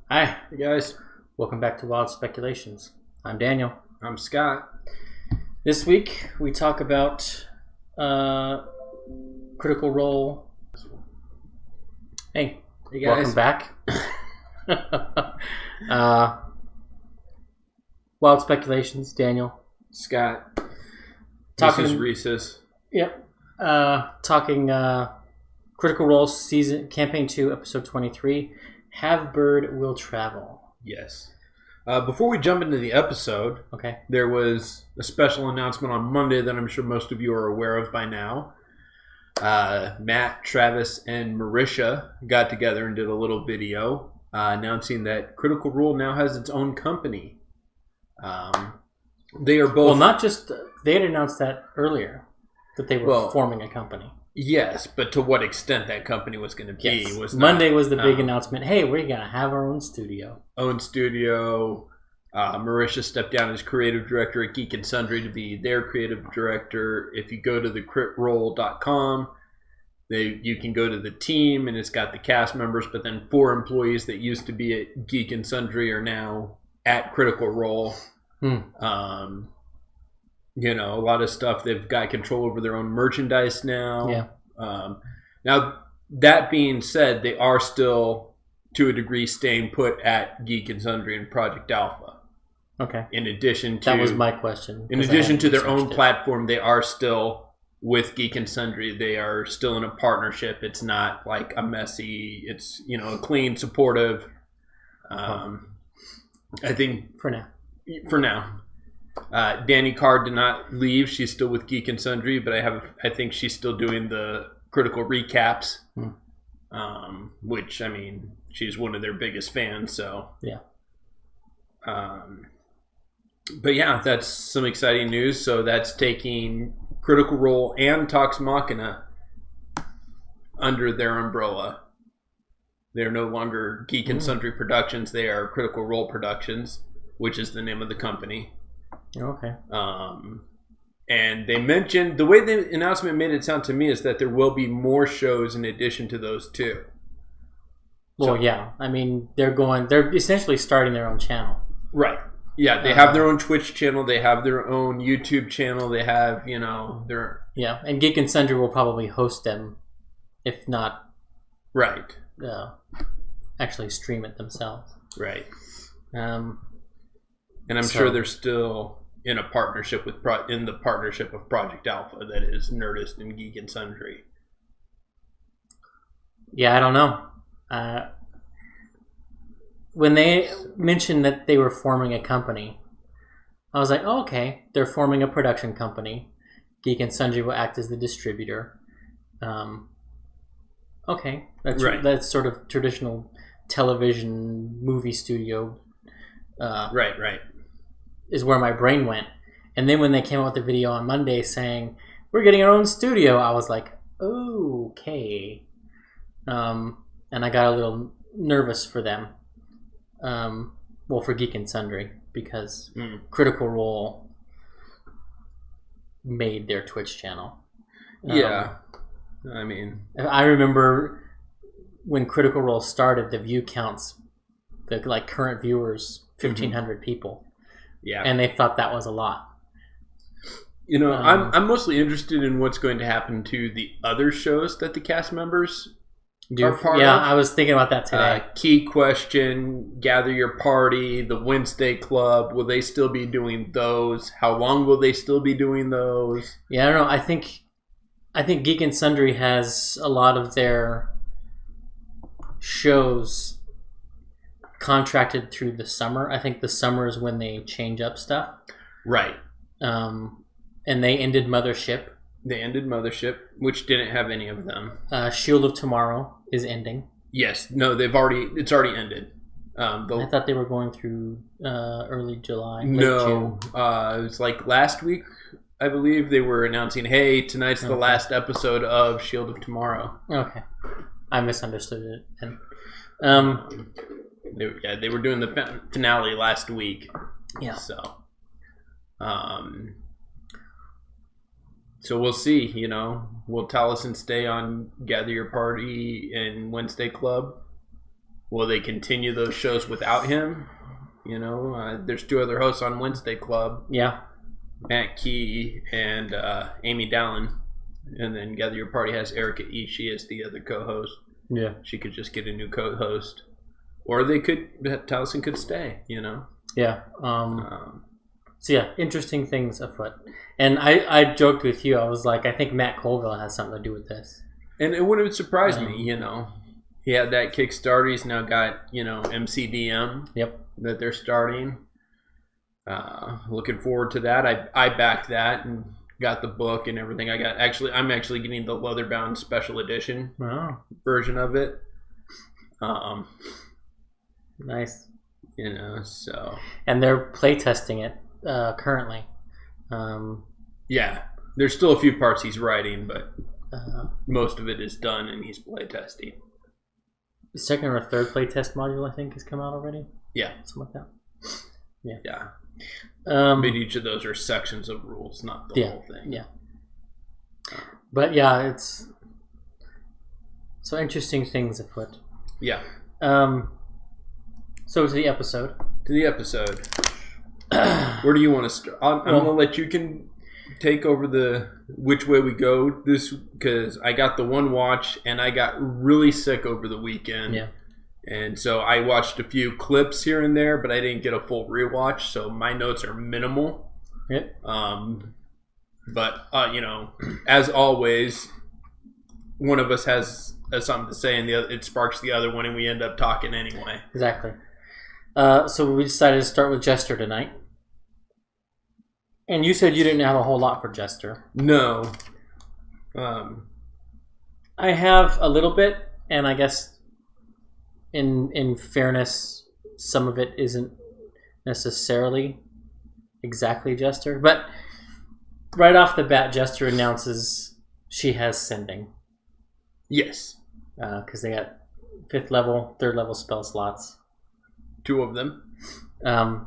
Hi, Hey guys, welcome back to Wild Speculations. I'm Daniel. I'm Scott. This week we talk about Critical Role. Hey, Hey guys. welcome back. Wild Speculations, Daniel. Scott. Talking. This is Reese's. Yep. Talking Critical Role season campaign 2, episode 23. Have Bird Will Travel. Yes. Before we jump into the episode, Okay. there was a special announcement on Monday that I'm sure most of you are aware of by now. Matt, Travis, and Marisha got together and did a little video announcing that Critical Role now has its own company. They are both... Well, not just... They had announced that earlier, that they were forming a company. Yes, but to what extent that company was going to be was not, Monday was the big announcement. Hey, we're going to have our own studio. Marisha stepped down as creative director at Geek and Sundry to be their creative director. If you go to thecritroll.com, you can go to the team, and it's got the cast members, but then 4 employees that used to be at Geek and Sundry are now at Critical Role. A lot of stuff. They've got control over their own merchandise now. Yeah. Now, that being said, they are still, to a degree, staying put at Geek and Sundry and Project Alpha. Okay. In addition to... That was my question. In addition to their own platform, they are still with Geek and Sundry. They are still in a partnership. It's not like a messy... It's, a clean, supportive... I think... For now. Danny Carr did not leave. She's still with Geek and Sundry, but I think she's still doing the critical recaps, which, she's one of their biggest fans, so... Yeah. But yeah, that's some exciting news. So that's taking Critical Role and Talks Machnia under their umbrella. They're no longer Geek and Sundry Productions. They are Critical Role Productions, which is the name of the company. Okay. And they mentioned, the way the announcement made it sound to me is that there will be more shows in addition to those 2. Well, yeah. They're essentially starting their own channel. Right. Yeah, they have their own Twitch channel. They have their own YouTube channel. They have, their... Yeah, and Geek and Sundry will probably host them, if not... Right. Actually stream it themselves. Right. And I'm sure they're still in a partnership with in the partnership of Project Alpha, that is Nerdist and Geek and Sundry. Yeah, I don't know. When they mentioned that they were forming a company, I was like, oh, okay, they're forming a production company. Geek and Sundry will act as the distributor. Okay, that's sort of traditional television movie studio. Right. Is where my brain went. And then when they came out with the video on Monday saying, we're getting our own studio, I was like, okay. And I got a little nervous for them. For Geek and Sundry, because Critical Role made their Twitch channel. Yeah. I remember when Critical Role started, the view counts, the current viewers, 1,500 people. Yeah. And they thought that was a lot. I'm mostly interested in what's going to happen to the other shows that the cast members are part of. Yeah, I was thinking about that today. Key Question, Gather Your Party, the Wednesday Club. Will they still be doing those? How long will they still be doing those? Yeah, I don't know. I think Geek and Sundry has a lot of their shows contracted through the summer. I think the summer is when they change up stuff. Right. And they ended Mothership. They ended Mothership, which didn't have any of them. Shield of Tomorrow is ending. Yes. No, it's already ended. I thought they were going through early July. No. It was like last week, I believe, they were announcing, hey, tonight's the last episode of Shield of Tomorrow. Okay. I misunderstood it. And, they were doing the finale last week. Yeah. So we'll see, Will Taliesin stay on Gather Your Party and Wednesday Club? Will they continue those shows without him? You know, there's 2 other hosts on Wednesday Club. Yeah. Matt Key and Amy Dallin. And then Gather Your Party has Erica Ishii as the other co-host. Yeah. She could just get a new co-host. Or Towson could stay, you know? Yeah. So yeah, interesting things afoot. And I joked with you, I was like, I think Matt Colville has something to do with this. And it wouldn't surprise me, you know. He had that Kickstarter. He's now got, you know, MCDM. Yep. That they're starting. Looking forward to that. I backed that and got the book and everything. I'm actually getting the leather-bound special edition version of it. Nice. You know, so. And they're playtesting it currently. Yeah. There's still a few parts he's writing, but most of it is done and he's playtesting. The second or third playtest module, I think, has come out already. Yeah. Something like that. Yeah. Yeah. But each of those are sections of rules, not the whole thing. Yeah. But yeah, it's so interesting things afoot. Yeah. So to the episode. Where do you want to start? I'm going to let you can take over which way we go this, because I got the one watch and I got really sick over the weekend. Yeah. And so I watched a few clips here and there, but I didn't get a full rewatch, so my notes are minimal. Yep. But you know, as always, one of us has something to say, and it sparks the other one, and we end up talking anyway. Exactly. So we decided to start with Jester tonight. And you said you didn't have a whole lot for Jester. No. I have a little bit, and I guess in fairness, some of it isn't necessarily exactly Jester. But right off the bat, Jester announces she has Sending. Yes. Because they got 5th level, 3rd level spell slots. 2 of them.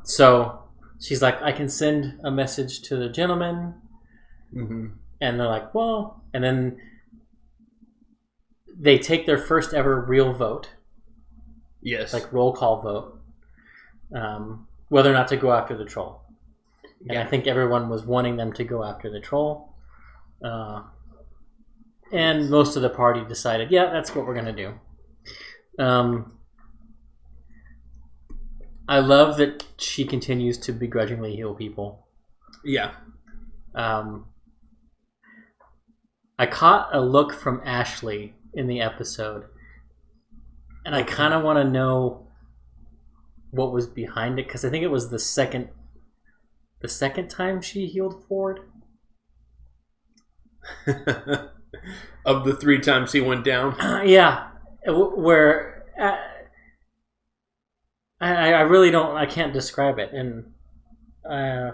So she's like, I can send a message to the gentleman. Mm-hmm. And they're like, well, and then they take their first ever real vote. Yes. Like roll call vote. Whether or not to go after the troll. And I think everyone was wanting them to go after the troll. And most of the party decided, yeah, that's what we're going to do. I love that she continues to begrudgingly heal people. Yeah. I caught a look from Ashley in the episode, and I kind of want to know what was behind it, because I think it was the second time she healed Ford. Of the 3 times he went down. Yeah, where I really don't. I can't describe it, and I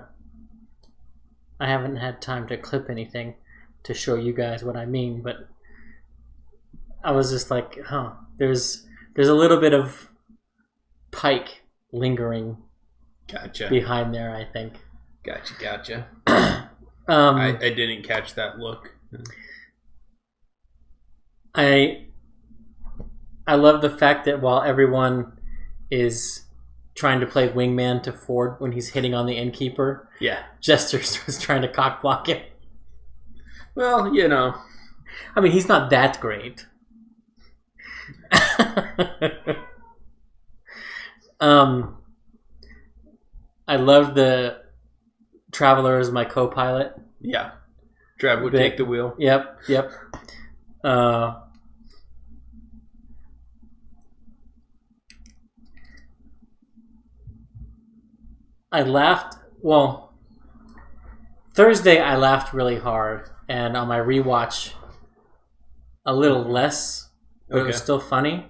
haven't had time to clip anything to show you guys what I mean. But I was just like, there's a little bit of Pike lingering. Gotcha. Behind there, I think. Gotcha. I didn't catch that look. I love the fact that while everyone is trying to play wingman to Ford when he's hitting on the innkeeper, Jester was trying to cock block him. Well, you know, I mean, he's not that great. I love the Traveler as my co-pilot. Yeah. Trav would take the wheel. Yep. I laughed. Well, Thursday I laughed really hard, and on my rewatch, a little less, but it was still funny.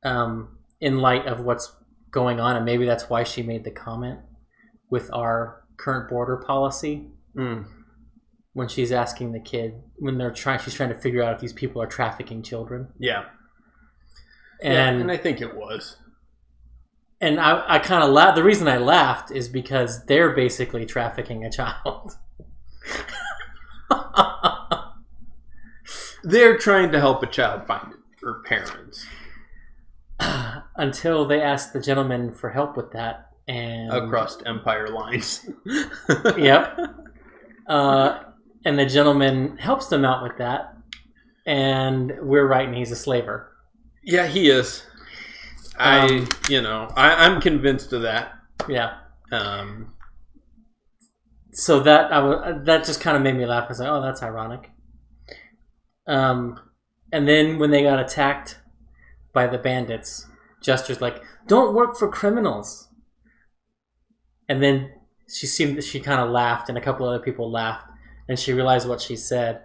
In light of what's going on, and maybe that's why she made the comment with our current border policy. When she's asking the kid, she's trying to figure out if these people are trafficking children. Yeah. And I think it was. And I kind of laughed. The reason I laughed is because they're basically trafficking a child. They're trying to help a child find her parents. until they asked the gentleman for help with that. And across empire lines. Yep. And the gentleman helps them out with that. And we're right, and he's a slaver. Yeah, he is. I'm convinced of that. Yeah. So that just kind of made me laugh. I was like, oh, that's ironic. And then when they got attacked by the bandits, Jester's like, don't work for criminals. And then she kind of laughed, and a couple other people laughed, and she realized what she said.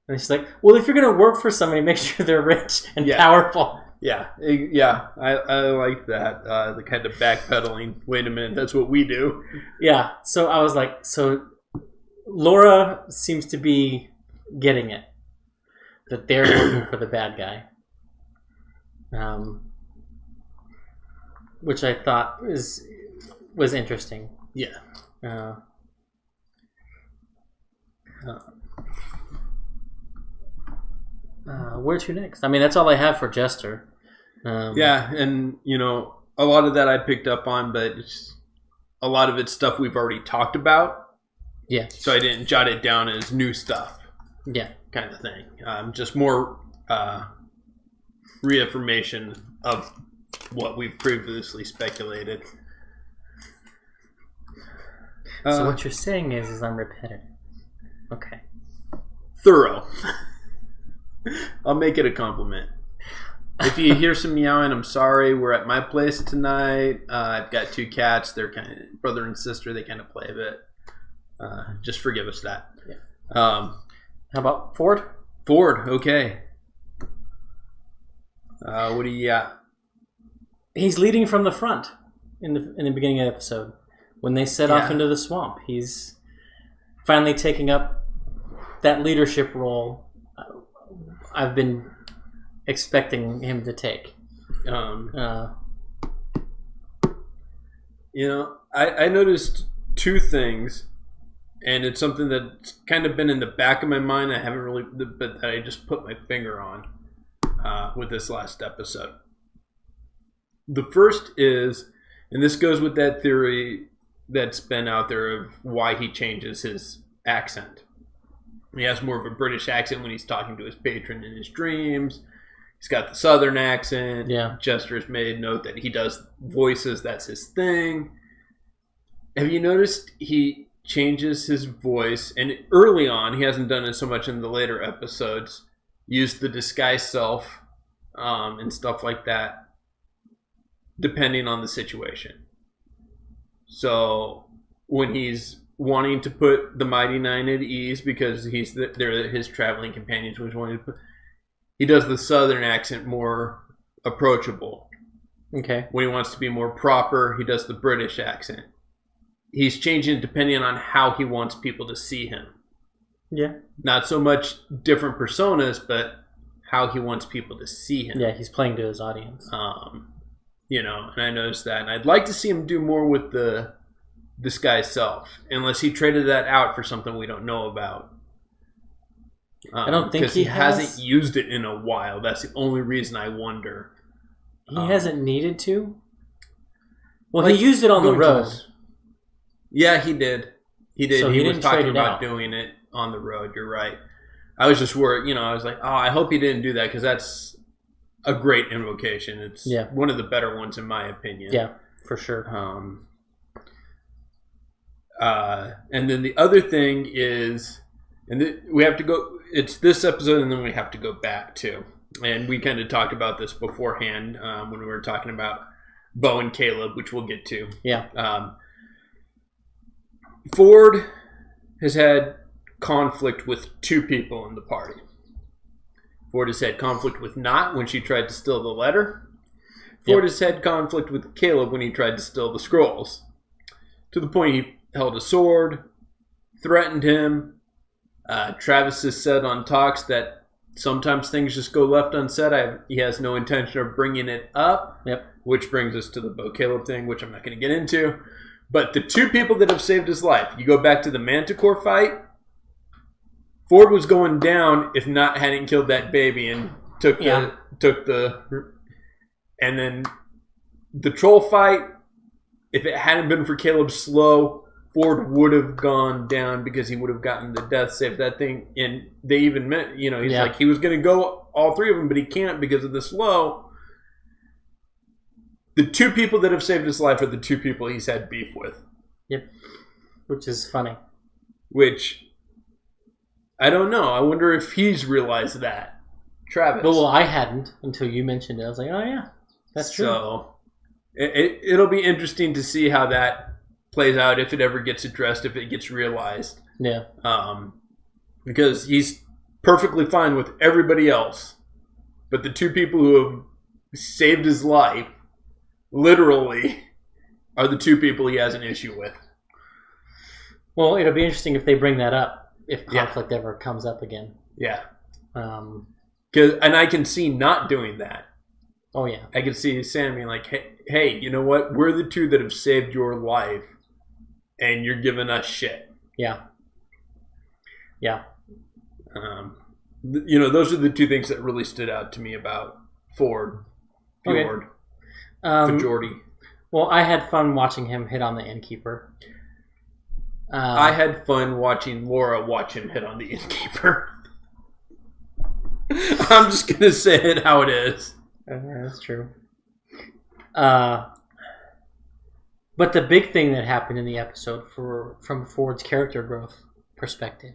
And she's like, well, if you're going to work for somebody, make sure they're rich and powerful. Yeah. I like that. The kind of backpedaling. Wait a minute, that's what we do. Yeah. So I was like, so Laura seems to be getting it, that they're working for the bad guy. Which I thought was interesting. Yeah. Where to next? I mean, that's all I have for Jester. Yeah, and a lot of that I picked up on, but a lot of it's stuff we've already talked about. Yeah. So I didn't jot it down as new stuff. Yeah. Kind of thing. Just more reaffirmation of what we've previously speculated. So what you're saying is I'm repetitive. Okay. Thorough. I'll make it a compliment. If you hear some meowing, I'm sorry. We're at my place tonight. I've got 2 cats. They're kind of brother and sister. They kind of play a bit. Just forgive us that. Yeah. How about Ford? Ford, okay. What do you got? He's leading from the front in the beginning of the episode. When they set off into the swamp, he's finally taking up that leadership role I've been expecting him to take. I noticed 2 things, and it's something that's kind of been in the back of my mind. I haven't really, but I just put my finger on with this last episode. The first is, and this goes with that theory that's been out there of why he changes his accent. He has more of a British accent when he's talking to his patron in his dreams. He's got the Southern accent. Yeah. Jester's made note that he does voices. That's his thing. Have you noticed he changes his voice? And early on, he hasn't done it so much in the later episodes. Used the disguise self and stuff like that, depending on the situation. So when he's wanting to put the Mighty Nine at ease because they're his traveling companions, which wanted to put, he does the Southern accent more approachable. Okay. When he wants to be more proper, he does the British accent. He's changing depending on how he wants people to see him. Yeah. Not so much different personas, but how he wants people to see him. Yeah, he's playing to his audience. And I noticed that. And I'd like to see him do more with this guy's self, unless he traded that out for something we don't know about. I don't think he hasn't used it in a while. That's the only reason I wonder. He hasn't needed to? Well, he used it on the road. Yeah, he did. So he was talking about doing it on the road. You're right. I was just worried. I was like, I hope he didn't do that, because that's a great invocation. It's one of the better ones in my opinion. Yeah, for sure. And then the other thing is, we have to go. It's this episode, and then we have to go back to. And we kind of talked about this beforehand when we were talking about Bo and Caleb, which we'll get to. Yeah. Ford has had conflict with 2 people in the party. Ford has had conflict with Knot when she tried to steal the letter. Ford has had conflict with Caleb when he tried to steal the scrolls. To the point he held a sword, threatened him. Travis has said on Talks that sometimes things just go left unsaid. He has no intention of bringing it up. Yep. Which brings us to the Bo Caleb thing, which I'm not going to get into. But the 2 people that have saved his life, you go back to the Manticore fight, Ford was going down if Knot hadn't killed that baby and took the And then the troll fight, if it hadn't been for Caleb's slow, Ford would have gone down because he would have gotten the death save. That thing, and they even meant, he's like, he was going to go all three of them, but he can't because of the slow. The two people that have saved his life are the two people he's had beef with. Yep. Which is funny. Which, I don't know. I wonder if he's realized that. Travis. Well, I hadn't until you mentioned it. I was like, oh, yeah, that's true. So, it'll be interesting to see how that plays out, if it ever gets addressed, if it gets realized. Yeah. Because he's perfectly fine with everybody else. But the two people who have saved his life, literally, are the two people he has an issue with. Well, it'll be interesting if they bring that up, if conflict ever comes up again. Yeah. And I can see not doing that. Oh, yeah. I can see Sam being like, hey, you know what? We're the two that have saved your life, and you're giving us shit. Yeah. Yeah. Those are the two things that really stood out to me about Fjord. Fjordy. Well, I had fun watching him hit on the innkeeper. I had fun watching Laura watch him hit on the innkeeper. I'm just going to say it how it is. That's true. But the big thing that happened in the episode from Ford's character growth perspective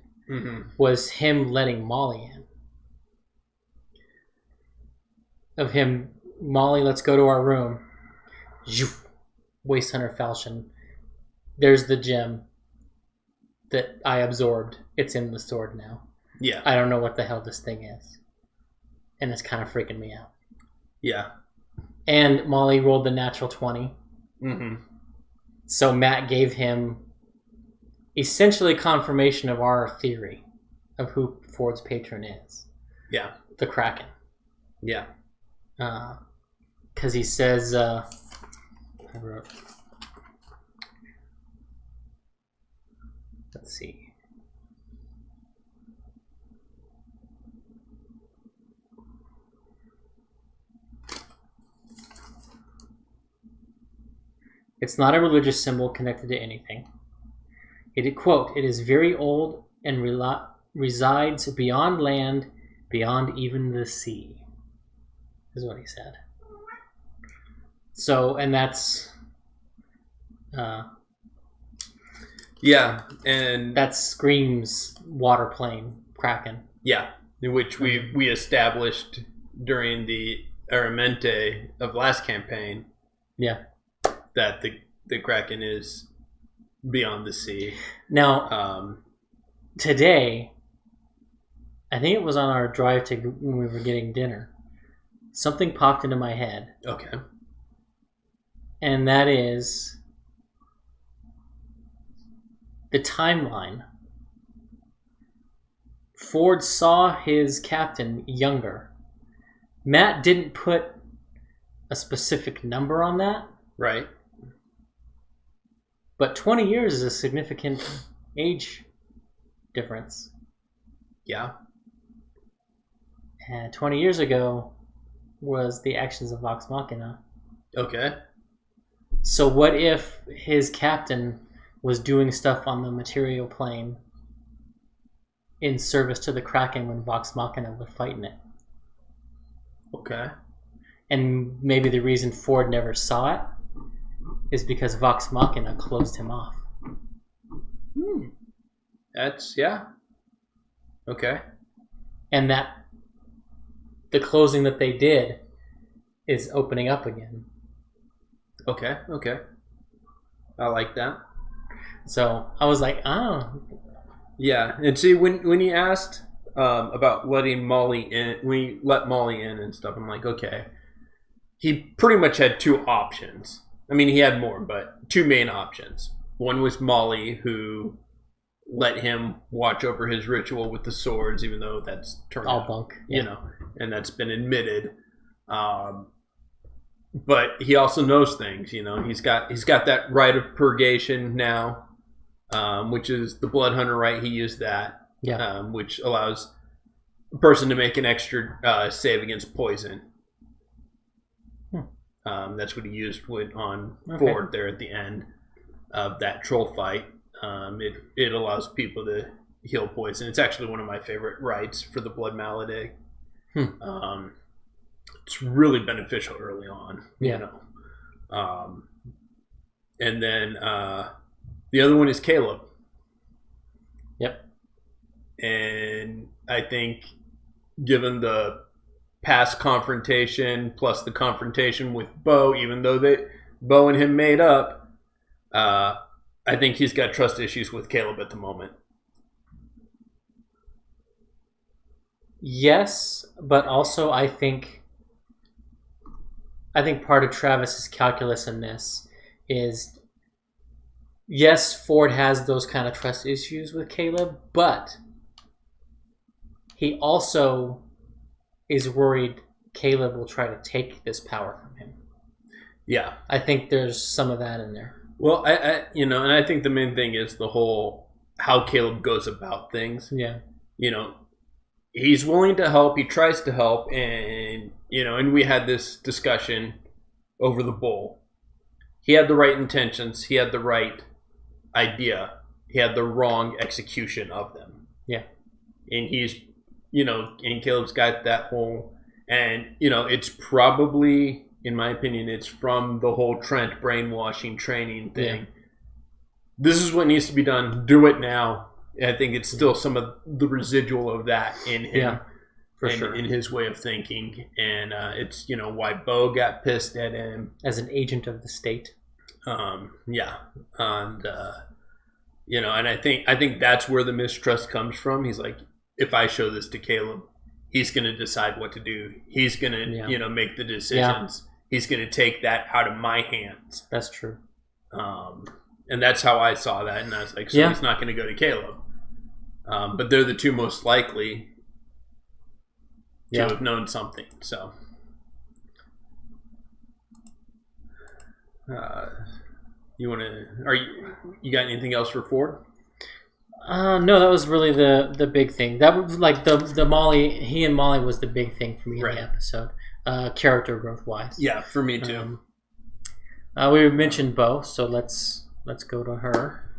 was him letting Molly in. Of him, Molly, let's go to our room. Waste Hunter Falchion. There's the gem that I absorbed. It's in the sword now. Yeah. I don't know what the hell this thing is. And it's kind of freaking me out. Yeah. And Molly rolled the natural 20. Mm-hmm. So Matt gave him essentially confirmation of our theory of who Ford's patron is. Yeah. The Kraken. Yeah. Because he says... I wrote... Let's see. It's not a religious symbol connected to anything. Quote, it is very old and resides beyond land, beyond even the sea, is what he said. So, and that's... yeah, and... that screams water plane Kraken. Yeah, which we established during the Aramente of last campaign. Yeah. That the Kraken is beyond the sea. Now, today, I think it was on our drive to when we were getting dinner, something popped into my head. Okay. And that is the timeline. Ford saw his captain younger. Matt didn't put a specific number on that. Right. But 20 years is a significant age difference. Yeah. And 20 years ago was the actions of Vox Machina. Okay. So what if his captain was doing stuff on the material plane in service to the Kraken when Vox Machina was fighting it? Okay. And maybe the reason Ford never saw it is because Vox Machina closed him off. That's, yeah. Okay. And that the closing that they did is opening up again. Okay. I like that. So I was like, oh. Yeah, and see, when he asked about letting Molly in, when he let Molly in and stuff, I'm like, okay. He pretty much had two options. I mean, he had more, but two main options. One was Molly, who let him watch over his ritual with the swords, even though that's turned all out, bunk, and that's been admitted. But he also knows things, He's got that rite of purgation now, which is the Blood Hunter rite. He used that, which allows a person to make an extra save against poison. That's what he used on Ford there at the end of that troll fight. It allows people to heal poison. It's actually one of my favorite rites for the blood malady. It's really beneficial early on. Yeah. You know. And then the other one is Caleb. Yep. And I think given the past confrontation plus the confrontation with Bo, even though Bo and him made up, I think he's got trust issues with Caleb at the moment. Yes, but also I think part of Travis's calculus in this is, yes, Ford has those kind of trust issues with Caleb, but he also is worried Caleb will try to take this power from him. Yeah. I think there's some of that in there. Well, I and I think the main thing is the whole how Caleb goes about things. Yeah. He's willing to help. He tries to help, and and we had this discussion over the bowl. He had the right intentions. He had the right idea. He had the wrong execution of them. Yeah. And he's, and Caleb's got that whole, and it's probably, in my opinion, it's from the whole Trent brainwashing training thing. Yeah. This is what needs to be done. Do it now. I think it's still some of the residual of that in him. Yeah, for sure. In his way of thinking. And it's, why Bo got pissed at him. As an agent of the state. Yeah. And, and I think that's where the mistrust comes from. He's like, if I show this to Caleb, he's going to decide what to do. He's going to, make the decisions. Yeah. He's going to take that out of my hands. That's true. And that's how I saw that. And I was like, so he's not going to go to Caleb. But they're the two most likely to have known something. So, you got anything else for Ford? No, that was really the big thing. That was like the Molly. He and Molly was the big thing for me in the episode, character growth wise. Yeah, for me too. We mentioned Bo, so let's go to her.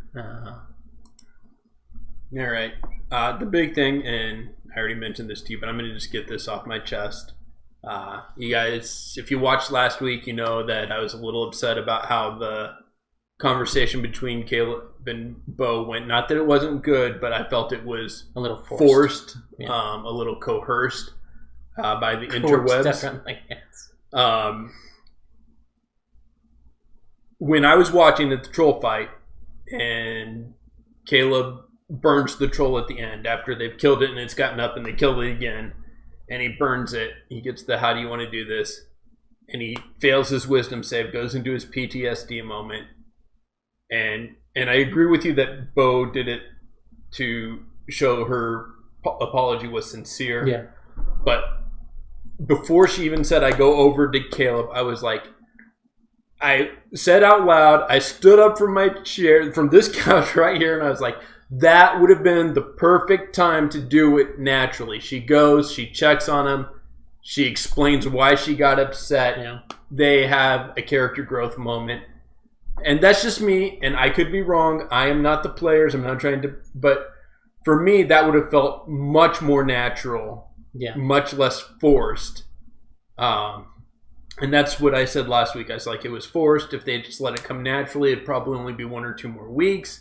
All right. The big thing, and I already mentioned this to you, but I'm going to just get this off my chest. You guys, if you watched last week, you know that I was a little upset about how the conversation between Caleb and Bo went. Not that it wasn't good, but I felt it was a little forced. A little coerced by the interwebs. Definitely, yes. When I was watching the troll fight, and Caleb burns the troll at the end after they've killed it and it's gotten up and they killed it again, and he burns it. He gets the "how do you want to do this?" and he fails his wisdom save, goes into his PTSD moment. And I agree with you that Bo did it to show her apology was sincere. Yeah. But before she even said, "I go over to Caleb," I was like, I said out loud, I stood up from my chair, from this couch right here, and I was like, that would have been the perfect time to do it naturally. She goes, she checks on him, she explains why she got upset. Yeah. They have a character growth moment. And that's just me, and I could be wrong. I am not the players. I'm not trying to... But for me, that would have felt much more natural. Yeah. Much less forced. And that's what I said last week. I was like, it was forced. If they just let it come naturally, it'd probably only be 1 or 2 more weeks.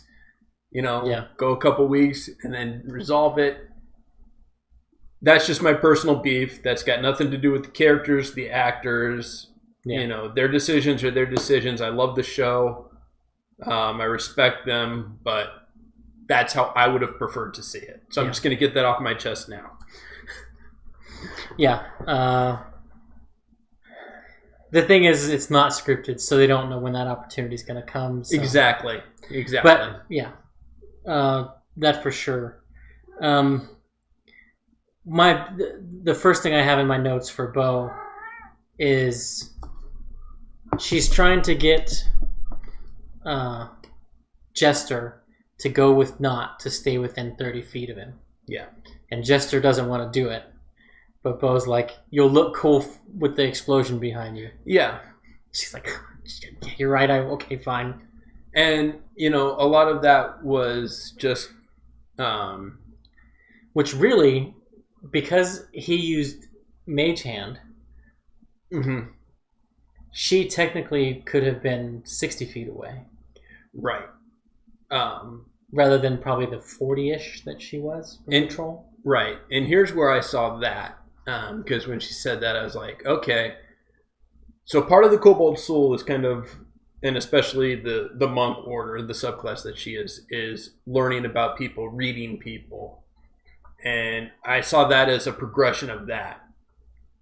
Go a couple weeks and then resolve it. That's just my personal beef. That's got nothing to do with the characters, the actors. Yeah. Their decisions are their decisions. I love the show. I respect them, but that's how I would have preferred to see it. So I'm just going to get that off my chest now. Yeah. The thing is, it's not scripted, so they don't know when that opportunity is going to come. So. Exactly. But, yeah. That for sure. The first thing I have in my notes for Bo is she's trying to get Jester to go with Knot to stay within 30 feet of him. Yeah. And Jester doesn't want to do it. But Bo's like, you'll look cool with the explosion behind you. Yeah. She's like, yeah, you're right. Okay, fine. And, a lot of that was just... which really, because he used Mage Hand, mm-hmm. she technically could have been 60 feet away. Right. Rather than probably the 40-ish that she was in control. Right. And here's where I saw that. Because when she said that, I was like, okay. So part of the Kobold Soul is kind of, and especially the monk order, the subclass that she is learning about people, reading people. And I saw that as a progression of that.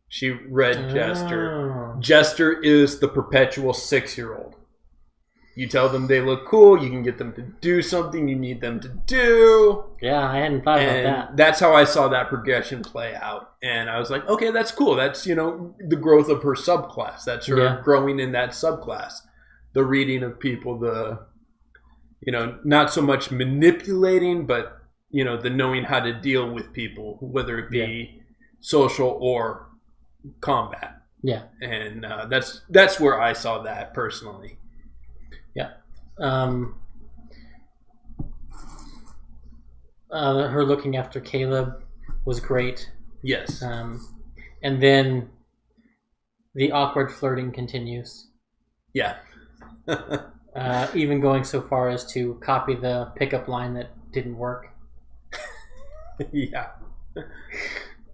She read Jester. Jester is the perpetual 6-year-old. You tell them they look cool, you can get them to do something you need them to do. Yeah, I hadn't thought about that. That's how I saw that progression play out. And I was like, okay, that's cool. That's, the growth of her subclass. That's her growing in that subclass. The reading of people, the, not so much manipulating, but, the knowing how to deal with people, whether it be social or combat. Yeah. And that's where I saw that personally. Yeah. Her looking after Caleb was great. Yes. And then the awkward flirting continues. Yeah. Even going so far as to copy the pickup line that didn't work. Yeah.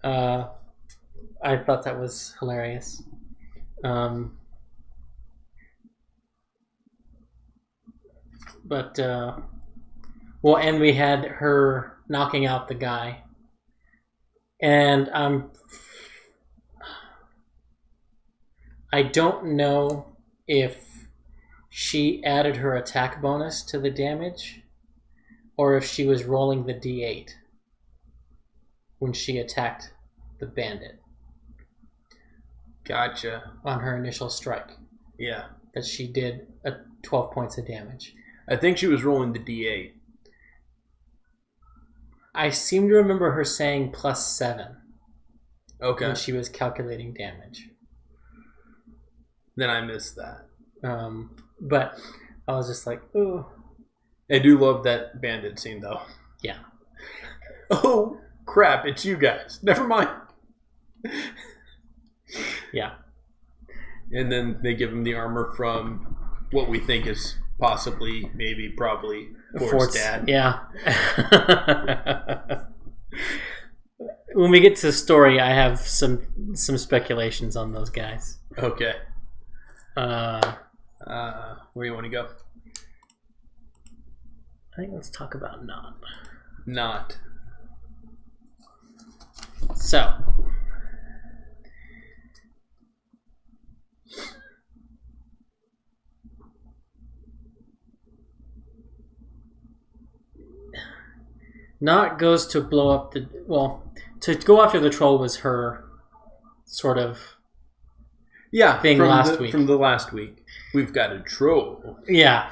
I thought that was hilarious. But, and we had her knocking out the guy. And I don't know if she added her attack bonus to the damage or if she was rolling the D8 when she attacked the bandit. Gotcha. On her initial strike. Yeah. That she did 12 points of damage. I think she was rolling the D8. I seem to remember her saying +7. Okay. When she was calculating damage. Then I missed that. But I was just like, ooh. I do love that bandit scene, though. Yeah. Oh, crap, it's you guys. Never mind. Yeah. And then they give him the armor from what we think is possibly, maybe, probably Fort's dad. Yeah. When we get to the story, I have some speculations on those guys. Okay. Where do you want to go? I think let's talk about Not. So. Not goes to blow up to go after the troll was her sort of thing week. From the last week. We've got a troll. Yeah.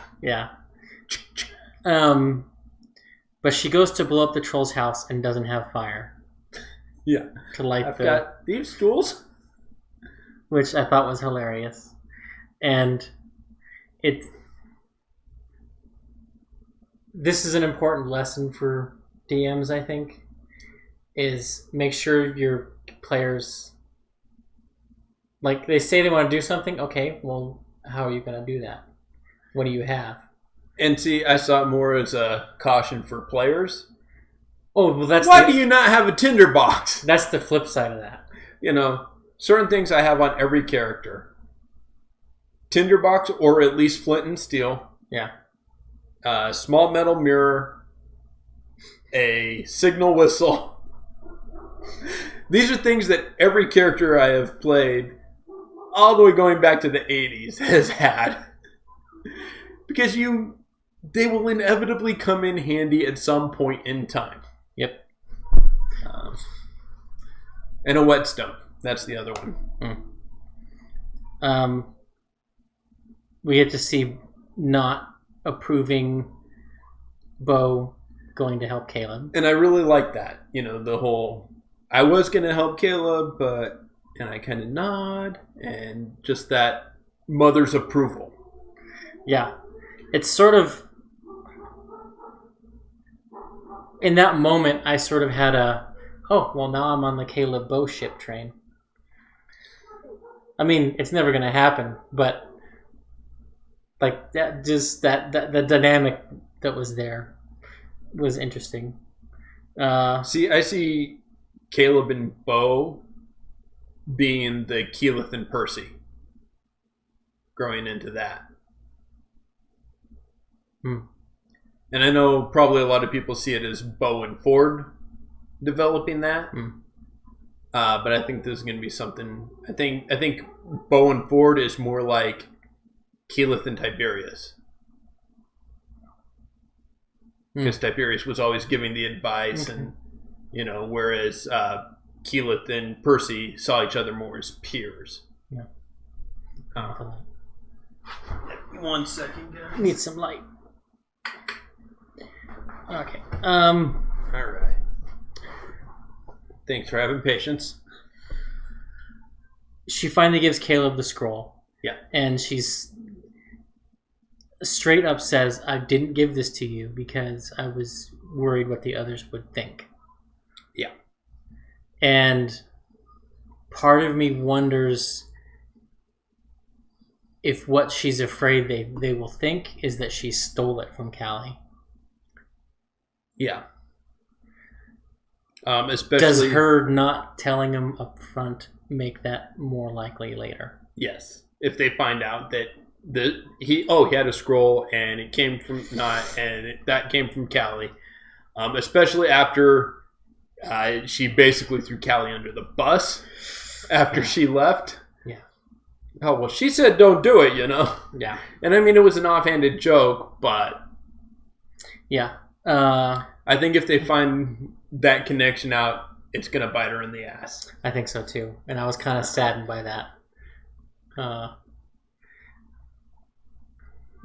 But she goes to blow up the troll's house and doesn't have fire. Yeah. To light I've got these stools. Which I thought was hilarious. And this is an important lesson for DMs, I think, is make sure your players, like, they say they want to do something. Okay, well, how are you going to do that? What do you have? And see, I saw it more as a caution for players. Oh, well, why do you not have a tinderbox? That's the flip side of that. Certain things I have on every character. Tinderbox, or at least flint and steel. Yeah. Small metal mirror. A signal whistle. These are things that every character I have played, all the way going back to the 80s, has had. Because they will inevitably come in handy at some point in time. Yep. And a whetstone. That's the other one. We get to see not approving Bo going to help Caleb. And I really like that. The whole, I was going to help Caleb, and I kind of nod, and just that mother's approval. Yeah. It's sort of... In that moment, I sort of had a... Oh, well, now I'm on the Caleb Bow ship train. I mean, it's never going to happen, but... Like, that just... The dynamic that was there was interesting. I see Caleb and Bo being the Keyleth and Percy. Growing into that. And I know probably a lot of people see it as Bo and Ford developing that. But I think this is going to be something... I think Bo and Ford is more like Keyleth and Tiberius. Because Tiberius was always giving the advice, and whereas Keyleth and Percy saw each other more as peers. Yeah. 1 second, guys. Need some light. Okay. All right. Thanks for having patience. She finally gives Caleb the scroll. Yeah. And she's straight up says, I didn't give this to you because I was worried what the others would think. Yeah. And part of me wonders if what she's afraid they will think is that she stole it from Callie. Yeah. Especially... Does her not telling him up front make that more likely later? Yes. If they find out that he had a scroll and it came from that came from Callie. Especially after she basically threw Callie under the bus after she left. Yeah. Oh, well, she said don't do it, Yeah. And I mean, it was an offhanded joke, but... Yeah. I think if they find that connection out, it's going to bite her in the ass. I think so, too. And I was kind of saddened by that.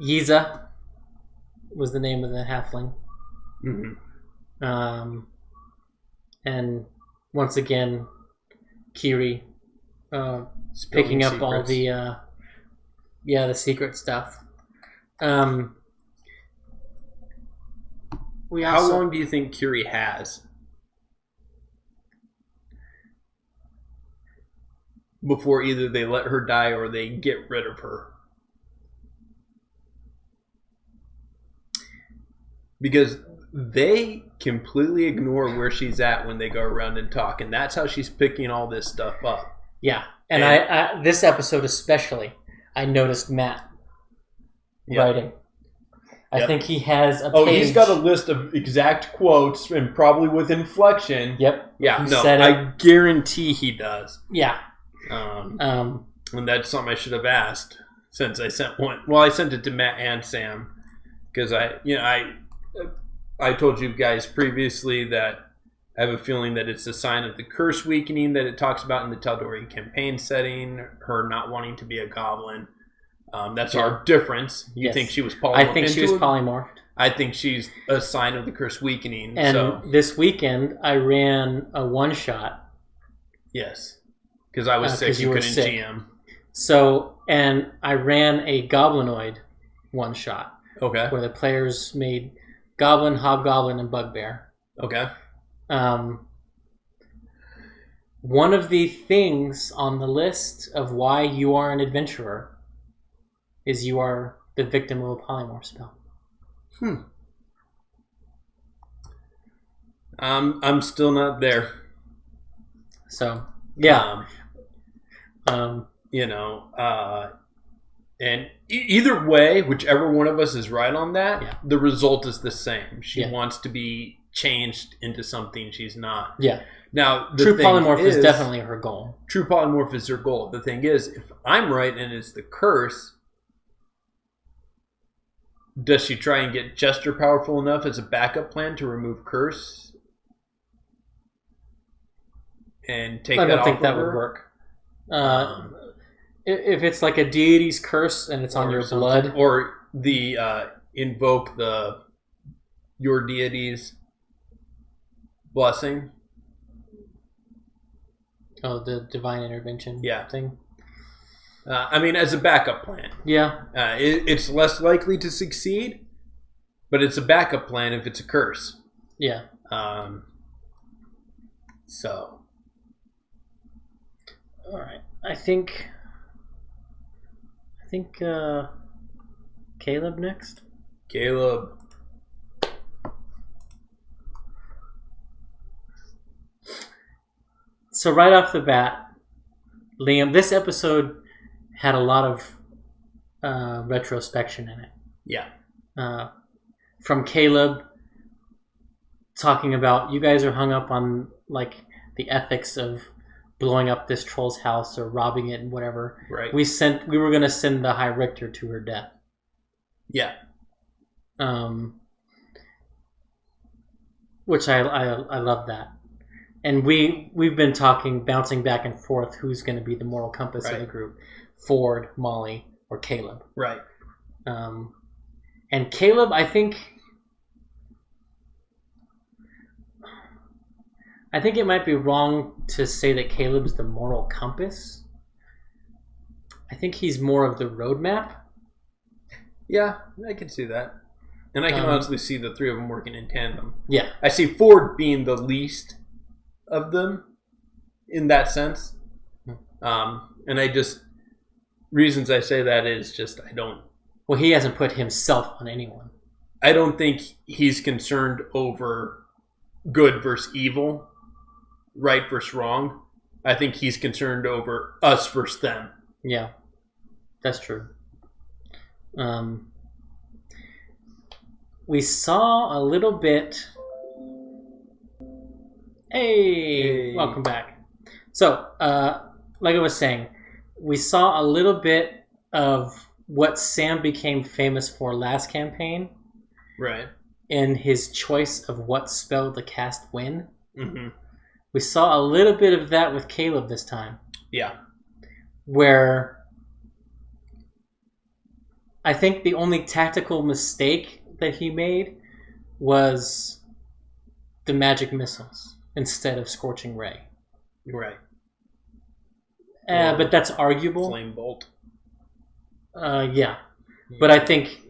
Yiza was the name of the halfling. And once again, Kiri picking up all the secret stuff. How long do you think Kiri has before either they let her die or they get rid of her? Because they completely ignore where she's at when they go around and talk, and that's how she's picking all this stuff up. Yeah, and I this episode especially, I noticed Matt writing. I think he has a page. Oh, he's got a list of exact quotes, and probably with inflection. Yep. Yeah, I guarantee he does. Yeah. And that's something I should have asked since I sent one. Well, I sent it to Matt and Sam because I told you guys previously that I have a feeling that it's a sign of the curse weakening that it talks about in the Tal'Dorei campaign setting, her not wanting to be a goblin. That's our difference. You think she was polymorphed? I think she was polymorphed. I think she's a sign of the curse weakening. And this weekend, I ran a one-shot. Yes. Because I was sick. You couldn't sick. GM. So, and I ran a goblinoid one-shot. Okay. Where the players made Goblin, Hobgoblin, and Bugbear. Okay. One of the things on the list of why you are an adventurer is you are the victim of a polymorph spell. I'm still not there. So, yeah. And either way, whichever one of us is right on that, the result is the same. She wants to be changed into something she's not. Yeah. Now, true polymorph is definitely her goal. True polymorph is her goal. The thing is, if I'm right and it's the curse, does she try and get Jester powerful enough as a backup plan to remove curse and take that off? I don't think that would work. If it's like a deity's curse and it's on your blood, or the invoke your deity's blessing. Oh, the divine intervention thing. I mean, as a backup plan. Yeah. It's less likely to succeed, but it's a backup plan if it's a curse. Yeah. So. All right. I think Caleb next. Caleb. So right off the bat, Liam, this episode had a lot of retrospection in it. Yeah. From Caleb talking about, you guys are hung up on like the ethics of blowing up this troll's house or robbing it and whatever. Right. We were going to send the High Richter to her death. Yeah. Which I love that. And we've been bouncing back and forth who's going to be the moral compass of the group. Ford, Molly, or Caleb. Right. And Caleb, I think it might be wrong to say that Caleb's the moral compass. I think he's more of the roadmap. Yeah, I can see that. And I can honestly see the three of them working in tandem. Yeah. I see Ford being the least of them in that sense. And reasons I say that is just Well, he hasn't put himself on anyone. I don't think he's concerned over good versus evil, right versus wrong. I think he's concerned over us versus them. Yeah, that's true. We saw a little bit. Hey, welcome back. So, like I was saying, we saw a little bit of what Sam became famous for last campaign. Right. In his choice of what spell to cast when. Mm-hmm. We saw a little bit of that with Caleb this time. Yeah. Where I think the only tactical mistake that he made was the magic missiles instead of Scorching Ray. Right. But that's arguable. Flame Bolt. Yeah. But I think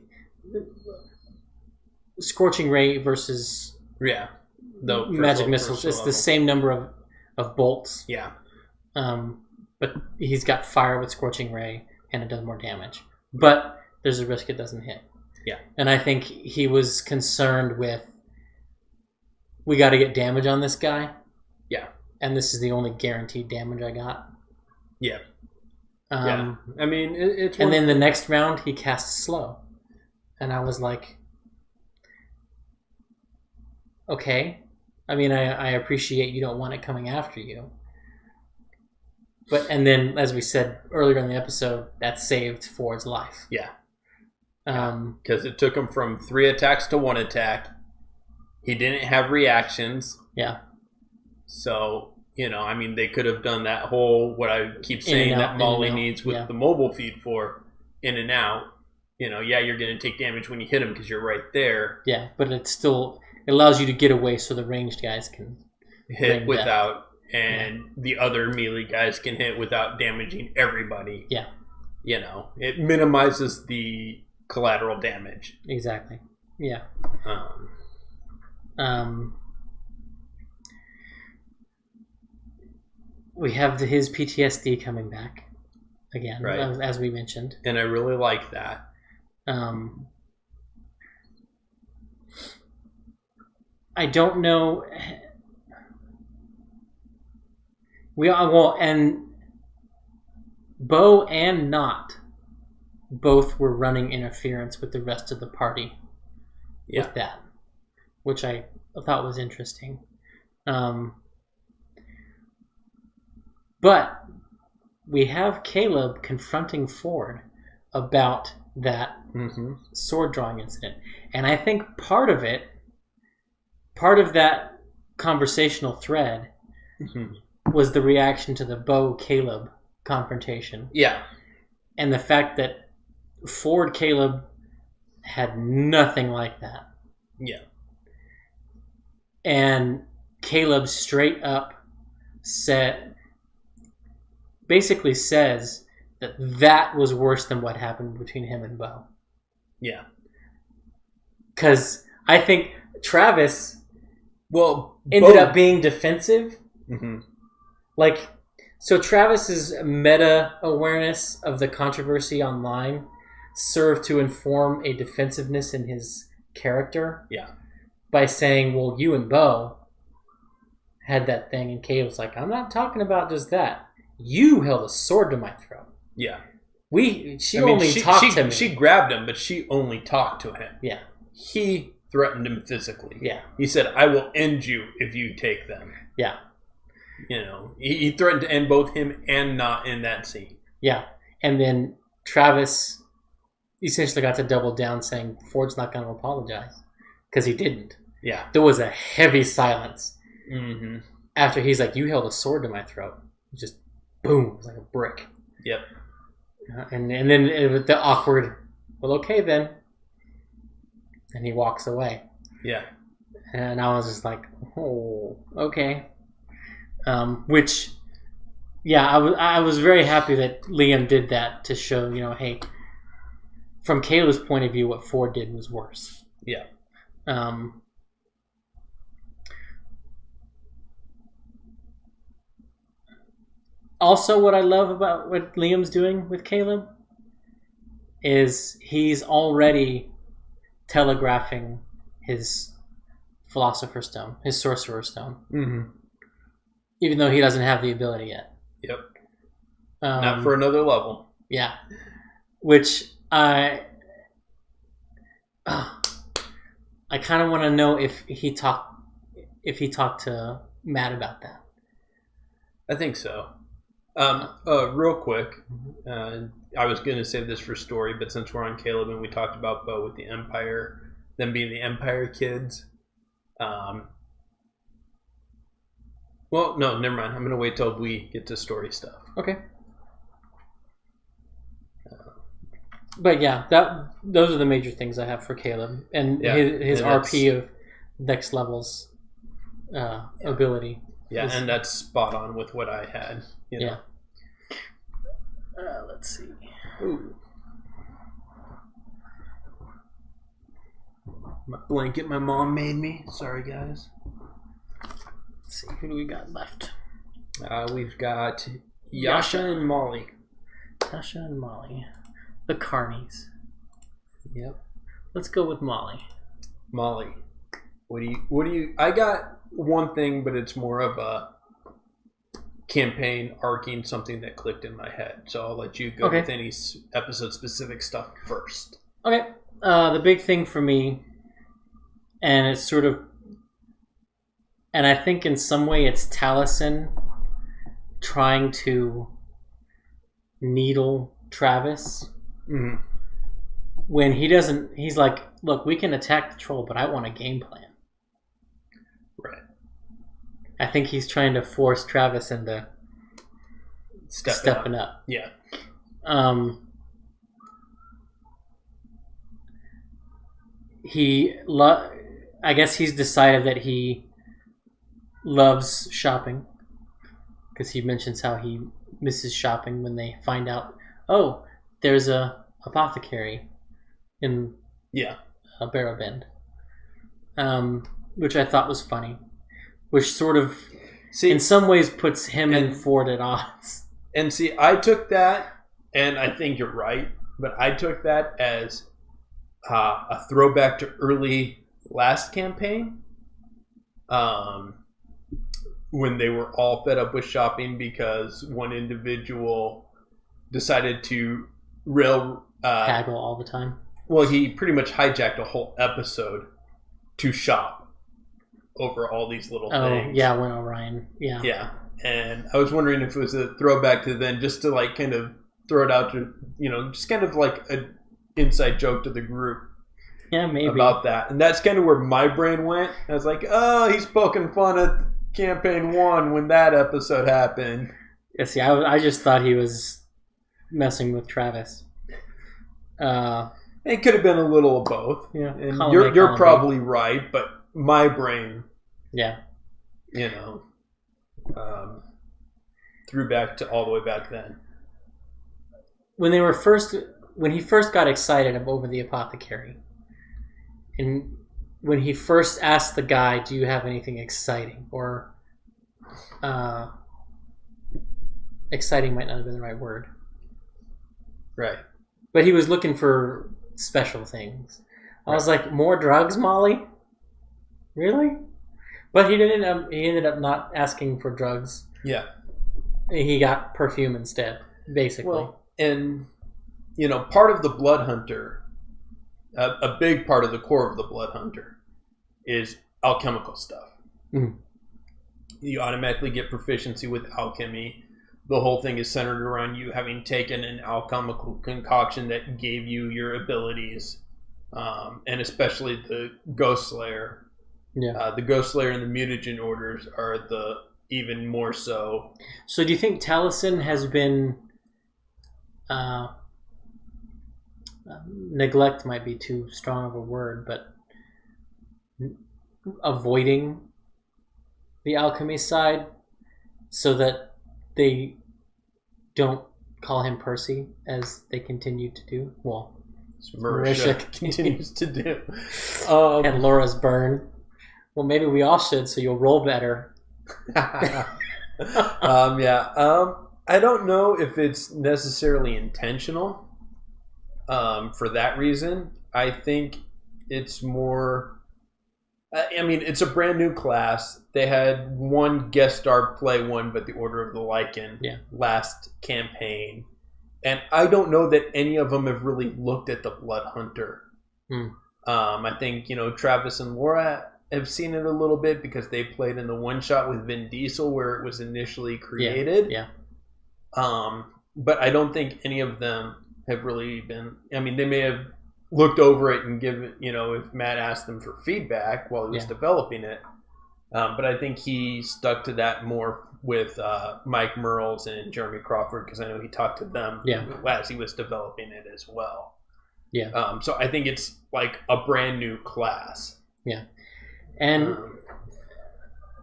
Scorching Ray versus the magic missiles, it's the same number of bolts. Yeah. But he's got fire with Scorching Ray and it does more damage. But there's a risk it doesn't hit. Yeah. And I think he was concerned with, we got to get damage on this guy. Yeah. And this is the only guaranteed damage I got. Yeah. Yeah. I mean, it's... And then the next round, he casts slow. And I was like, okay. I mean, I appreciate you don't want it coming after you. And then, as we said earlier in the episode, that saved Ford's life. Yeah. Because it took him from 3 attacks to 1 attack. He didn't have reactions. Yeah. So, I mean, they could have done that whole, what I keep saying that Molly needs with the mobile feed for, in and out. You're going to take damage when you hit him because you're right there. Yeah, but it allows you to get away so the ranged guys can hit without, and the other melee guys can hit without damaging everybody. Yeah. It minimizes the collateral damage. Exactly. Yeah. We have his PTSD coming back again, right, as we mentioned. And I really like that. I don't know. And Bo and Not both were running interference with the rest of the party with that, which I thought was interesting. But we have Caleb confronting Ford about that sword drawing incident. And I think part of that conversational thread was the reaction to the Bo-Caleb confrontation. Yeah. And the fact that Ford-Caleb had nothing like that. Yeah. And Caleb straight up basically says that was worse than what happened between him and Bo. Yeah. Because I think Travis ended Bo up being defensive. Mm-hmm. Like, so Travis's meta awareness of the controversy online served to inform a defensiveness in his character. Yeah. By saying, well, you and Bo had that thing, and Kay was like, I'm not talking about just that. You held a sword to my throat. Yeah. She talked to me. She grabbed him, but she only talked to him. Yeah. He threatened him physically. Yeah. He said, I will end you if you take them. Yeah. You know, he threatened to end both him and Not in that scene. Yeah. And then Travis essentially got to double down saying, Ford's not going to apologize. Because he didn't. Yeah. There was a heavy silence. Mm-hmm. After he's like, you held a sword to my throat. Just boom, it was like a brick. Yep. And then with the awkward, well, okay then. And he walks away. Yeah. And I was just like, oh, okay. Which, yeah, I was very happy that Liam did that to show, hey, from Kayla's point of view, what Ford did was worse. Yeah. Also, what I love about what Liam's doing with Caleb is he's already telegraphing his Philosopher's Stone, his Sorcerer's Stone. Mm-hmm. Even though he doesn't have the ability yet. Yep. Not for another level. Yeah. Which I kind of want to know if he talked to Matt about that. I think so. Real quick, I was going to save this for story, but since we're on Caleb and we talked about Bo with the Empire, them being the Empire kids. Well, no, never mind. I'm going to wait till we get to story stuff. Okay. But yeah, those are the major things I have for Caleb and his RP of next level's ability. Yeah, and that's spot on with what I had. Yeah. Let's see. Ooh. My blanket my mom made me. Sorry, guys. Let's see. Who do we got left? We've got Yasha and Molly. Yasha and Molly. The Carnies. Yep. Let's go with Molly. Molly. What do you I got one thing, but it's more of a campaign arcing, something that clicked in my head. So I'll let you go with any episode specific stuff first. Okay. The big thing for me, and it's sort of, and I think in some way it's Taliesin trying to needle Travis. Mm-hmm. When he doesn't, he's like, look, we can attack the troll, but I want a game plan. Right. I think he's trying to force Travis into stepping up. Yeah. I guess he's decided that he loves shopping because he mentions how he misses shopping when they find out, oh, there's a apothecary in Barrow Bend, which I thought was funny, which sort of in some ways puts him and Ford at odds. And see, I took that, and I think you're right, but I took that as a throwback to early last campaign, when they were all fed up with shopping because one individual decided to haggle all the time. Well, he pretty much hijacked a whole episode to shop over all these little things. Oh, yeah, when Orion. Yeah. Yeah. And I was wondering if it was a throwback to then, just to like kind of throw it out to, just kind of like an inside joke to the group. Yeah, maybe. About that. And that's kind of where my brain went. I was like, oh, he's poking fun at campaign 1 when that episode happened. Yeah, see, I just thought he was messing with Travis. It could have been a little of both. Yeah. And you're probably right, but my brain, threw threw back to all the way back then. when he first got excited over the apothecary, and when he first asked the guy, "Do you have anything exciting?" or exciting might not have been the right word, right? But he was looking for special things. I was like, "More drugs, Molly? Really?" But he ended up not asking for drugs. Yeah. He got perfume instead, basically. Well, and, part of the Blood Hunter, a big part of the core of the Blood Hunter is alchemical stuff. Mm. You automatically get proficiency with alchemy. The whole thing is centered around you having taken an alchemical concoction that gave you your abilities, and especially the Ghost Slayer. Yeah. The Ghost Slayer and the Mutagen orders are the even more so. So do you think Taliesin has been... neglect might be too strong of a word, but avoiding the alchemy side so that they don't call him Percy as they continue to do? Well, Marisha continues to do. And Laura's burn. Well, maybe we all should, so you'll roll better. Yeah. I don't know if it's necessarily intentional for that reason. I think it's more... it's a brand new class. They had one guest star play one, but the Order of the Lycan last campaign. And I don't know that any of them have really looked at the Blood Hunter. I think, Travis and Laura have seen it a little bit because they played in the one-shot with Vin Diesel where it was initially created. Yeah. But I don't think any of them have really been... they may have looked over it and given, if Matt asked them for feedback while he was developing it. But I think he stuck to that more with Mike Merles and Jeremy Crawford because I know he talked to them as he was developing it as well. Yeah. So I think it's like a brand new class. Yeah. And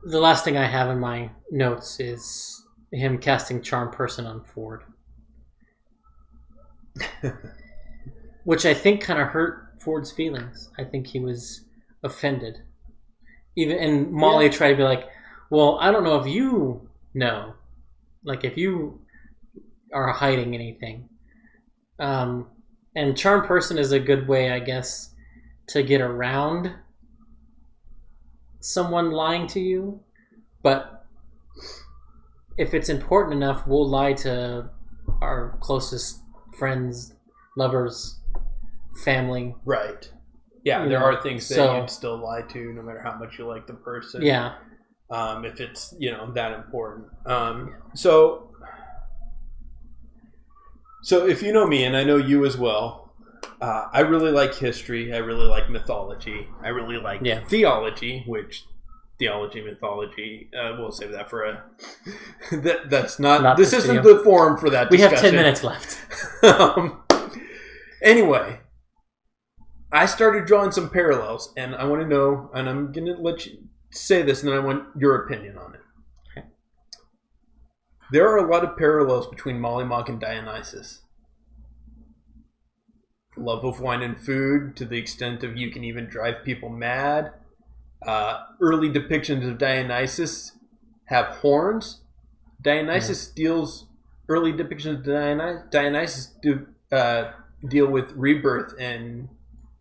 the last thing I have in my notes is him casting Charm Person on Ford. Which I think kind of hurt Ford's feelings. I think he was offended. And Molly tried to be like, well, I don't know if you know. Like, if you are hiding anything. And Charm Person is a good way, I guess, to get around someone lying to you. But if it's important enough, we'll lie to our closest friends, lovers, family. Right. Yeah, there are things that you'd still lie to no matter how much you like the person. Yeah. If it's, that important. So if you know me, and I know you as well, I really like history. I really like mythology. I really like theology, which theology, mythology, we'll save that for a... that's not this isn't the forum for that discussion. We have 10 minutes left. Anyway, I started drawing some parallels, and I want to know, and I'm going to let you say this, and then I want your opinion on it. Okay. There are a lot of parallels between Mollymauk and Dionysus. Love of wine and food, to the extent of you can even drive people mad. Early depictions of Dionysus have horns. Dionysus deals... Early depictions of Dionysus deal with rebirth and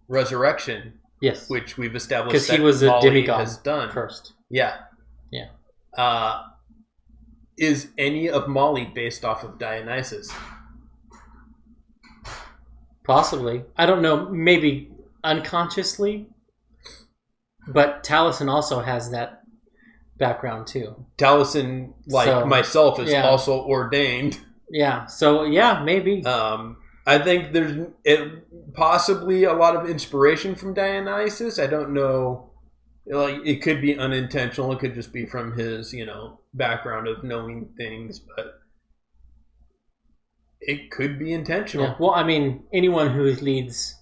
resurrection. Yes. Which we've established because he was a demigod has done first. Yeah. Is any of Molly based off of Dionysus? Possibly. I don't know. Maybe unconsciously. But Taliesin also has that background too. Taliesin, myself, is also ordained. Yeah. So maybe. I think there's possibly a lot of inspiration from Dionysus. I don't know. Like, it could be unintentional. It could just be from his, background of knowing things, but it could be intentional. Yeah. Well, anyone who leads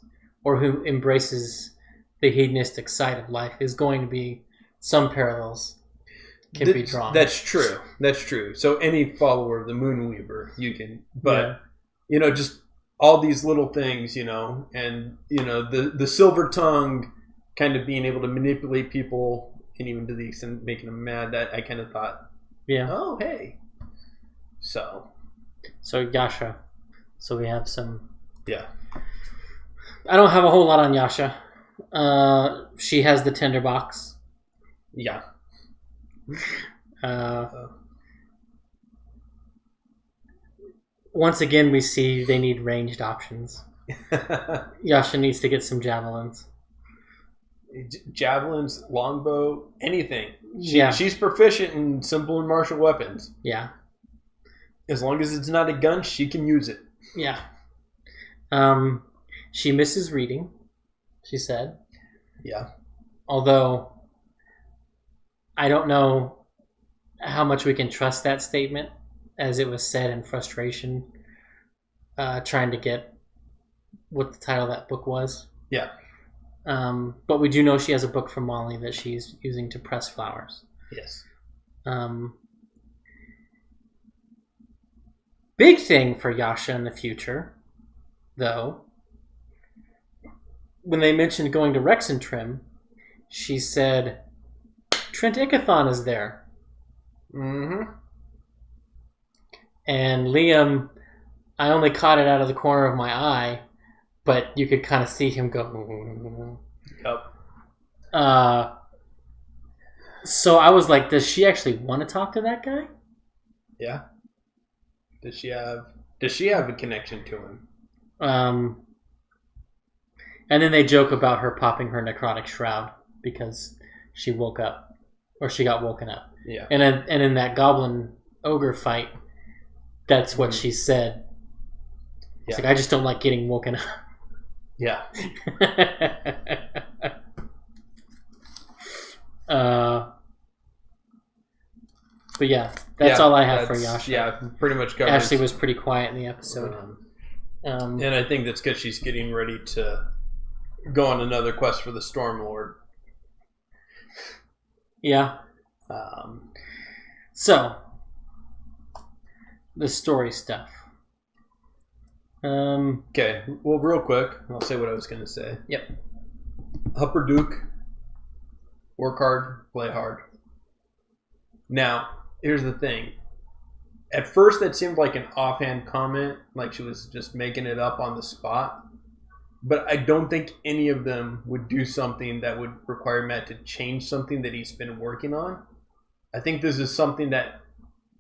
or who embraces the hedonistic side of life is going to be some parallels can be drawn. That's true. So any follower of the Moonweaver, you can, but just all these little things, and the silver tongue kind of being able to manipulate people, and even to the extent making them mad. That I kind of thought, oh hey, so Yasha. So we have some. Yeah. I don't have a whole lot on Yasha. She has the tinderbox. Yeah. Once again, we see they need ranged options. Yasha needs to get some javelins. Javelins, longbow, anything. Yeah. She's proficient in simple and martial weapons. Yeah. As long as it's not a gun, she can use it. Yeah. She misses reading, she said. Yeah. Although, I don't know how much we can trust that statement, as it was said in frustration, trying to get what the title of that book was. Yeah. But we do know she has a book from Molly that she's using to press flowers. Yes. Big thing for Yasha in the future, though, when they mentioned going to Rexentrim, she said, Trent Ickathon is there. Mm-hmm. And Liam, I only caught it out of the corner of my eye, but you could kind of see him go. Yep. So I was like, does she actually want to talk to that guy? Yeah. Does she have a connection to him? And then they joke about her popping her necrotic shroud because she woke up, or she got woken up. Yeah. And in that goblin ogre fight, that's what she said. It's like, I just don't like getting woken up. Yeah. But yeah, that's all I have for Yasha. Yeah, pretty much covered. Ashley was pretty quiet in the episode. And I think that's because she's getting ready to go on another quest for the Stormlord. Yeah. So, the story stuff. Okay, well, real quick, I'll say what I was going to say. Yep. Upper Duke, work hard, play hard. Now, here's the thing. At first, that seemed like an offhand comment, like she was just making it up on the spot. But I don't think any of them would do something that would require Matt to change something that he's been working on. I think this is something that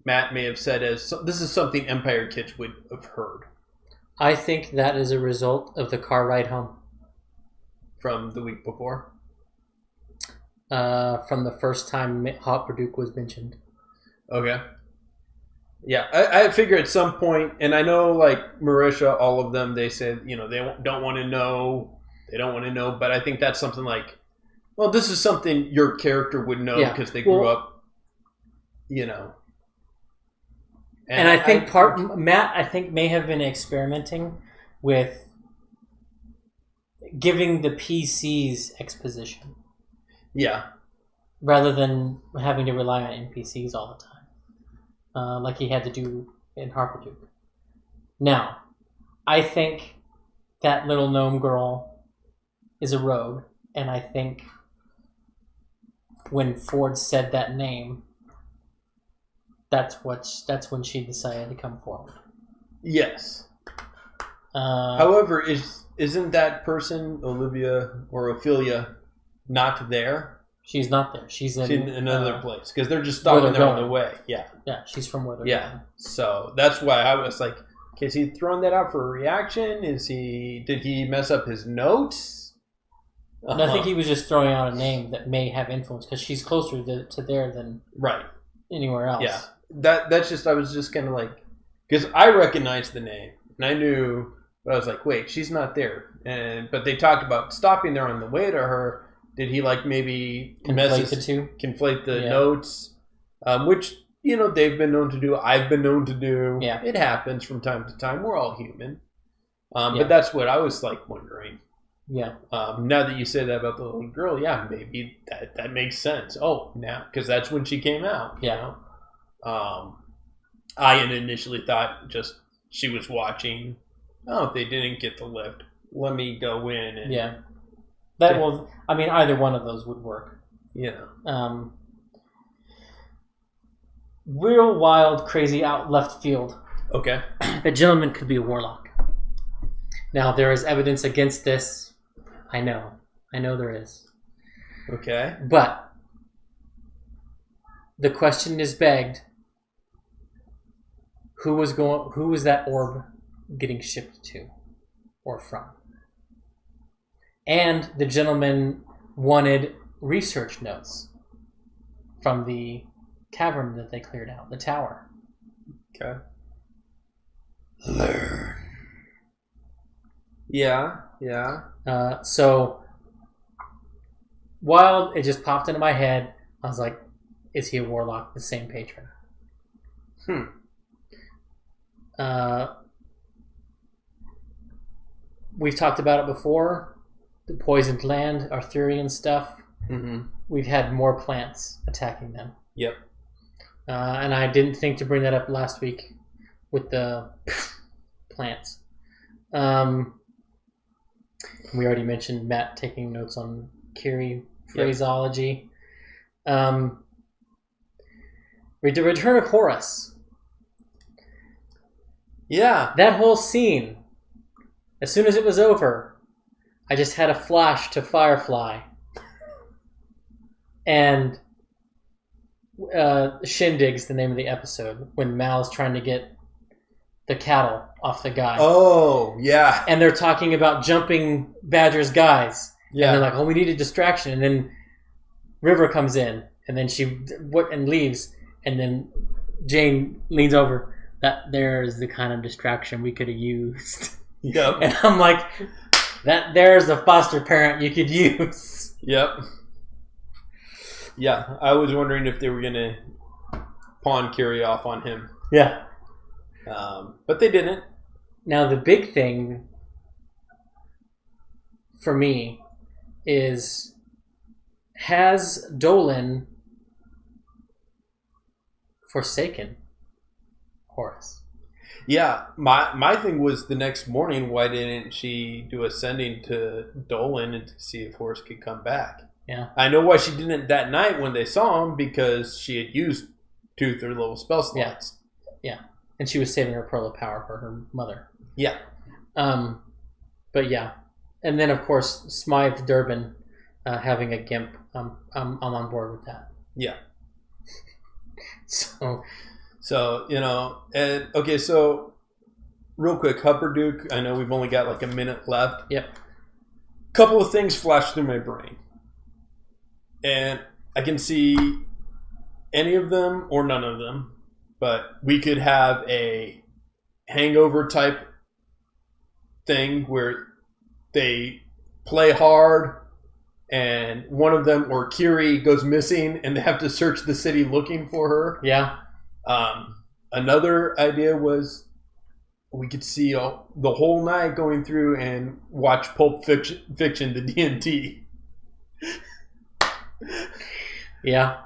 Matt may have said as, this is something Empire kids would have heard. I think that is a result of the car ride home. From the week before? From the first time Hot Duke was mentioned. Okay. Yeah, I figure at some point, and I know like Marisha, all of them, they said, they don't want to know. They don't want to know, but I think that's something like, well, this is something your character would know because they grew up, And I think Matt may have been experimenting with giving the PCs exposition. Yeah. Rather than having to rely on NPCs all the time. Like he had to do in Harperduke. Now, I think that little gnome girl is a rogue, and I think when Ford said that name, that's when she decided to come forward. Yes. However, isn't that person, Olivia or Ophelia, not there? She's not there. She's in another place because they're just stopping there on the way. Yeah. Yeah, she's from where they're going. So that's why I was like, okay, is he throwing that out for a reaction? Did he mess up his notes? And I think he was just throwing out a name that may have influence because she's closer to there than anywhere else. Yeah. That's just, I was just kind of like, because I recognized the name and I knew, but I was like, wait, she's not there. But they talked about stopping there on the way to her. Did he like maybe conflate the notes, which they've been known to do. I've been known to do. Yeah, it happens from time to time. We're all human, but that's what I was like wondering. Yeah. Now that you say that about the little girl, yeah, maybe that makes sense. Oh, now because that's when she came out. Yeah. I had initially thought just she was watching Oh, if they didn't get the lift, let me go in. And, yeah. That will. I mean, either one of those would work. Yeah. Real wild, crazy out left field. Okay. The gentleman could be a warlock. Now, there is evidence against this. I know there is. Okay. But the question is begged: who was that orb getting shipped to or from? And the gentleman wanted research notes from the cavern that they cleared out, the tower. Okay. Learn. Yeah. So, Wilde, it just popped into my head. I was like, is he a warlock? The same patron. We've talked about it before. The poisoned land, Arthurian stuff. Mm-hmm. We've had more plants attacking them. Yep. And I didn't think to bring that up last week with the plants. We already mentioned Matt taking notes on Kiri phraseology. The return of Horus. Yeah. That whole scene, as soon as it was over, I just had a flash to Firefly. And Shindig's the name of the episode, when Mal's trying to get the cattle off the guy. Oh, yeah. And they're talking about jumping Badger's guys. Yeah. And they're like, oh, we need a distraction. And then River comes in, and then she leaves. And then Jane leans over. That there's the kind of distraction we could have used. Yep. And I'm like, there's a foster parent you could use. Yep. Yeah, I was wondering if they were going to pawn Kiri off on him. Yeah. But they didn't. Now, the big thing for me is, has Dolan forsaken Horus? Yeah, my thing was the next morning, why didn't she do a sending to Dolan and to see if Horus could come back? Yeah. I know why she didn't that night when they saw him, because she had used 2 third-level spell slots. Yeah. And she was saving her pearl of power for her mother. Yeah. But yeah. And then, of course, Smythe Durbin having a gimp. I'm on board with that. Yeah. So, and okay, so real quick, Hupperduke, I know we've only got like a minute left. Yep. Couple of things flashed through my brain. And I can see any of them or none of them, but we could have a Hangover type thing where they play hard and one of them, or Kiri, goes missing and they have to search the city looking for her. Yeah. Another idea was we could see the whole night going through and watch Pulp Fiction, the D&T. Yeah.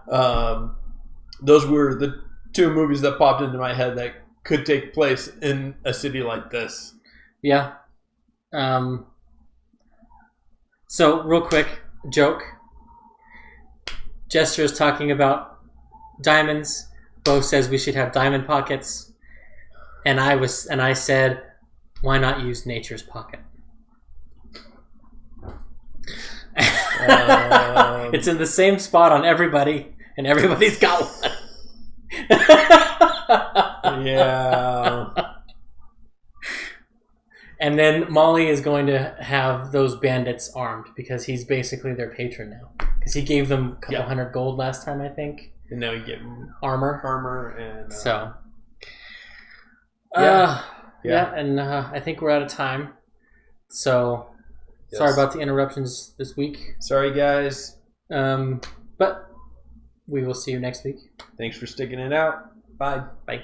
Those were the 2 movies that popped into my head that could take place in a city like this. Yeah. So, real quick, joke. Jester is talking about diamonds. Bo says we should have diamond pockets. And I said, why not use nature's pocket? It's in the same spot on everybody, and everybody's got one. Yeah. And then Molly is going to have those bandits armed, because he's basically their patron now. Because he gave them a couple hundred gold last time, I think. And now you get armor, and so. Yeah, and I think we're out of time. So, sorry about the interruptions this week. Sorry, guys. But we will see you next week. Thanks for sticking it out. Bye. Bye.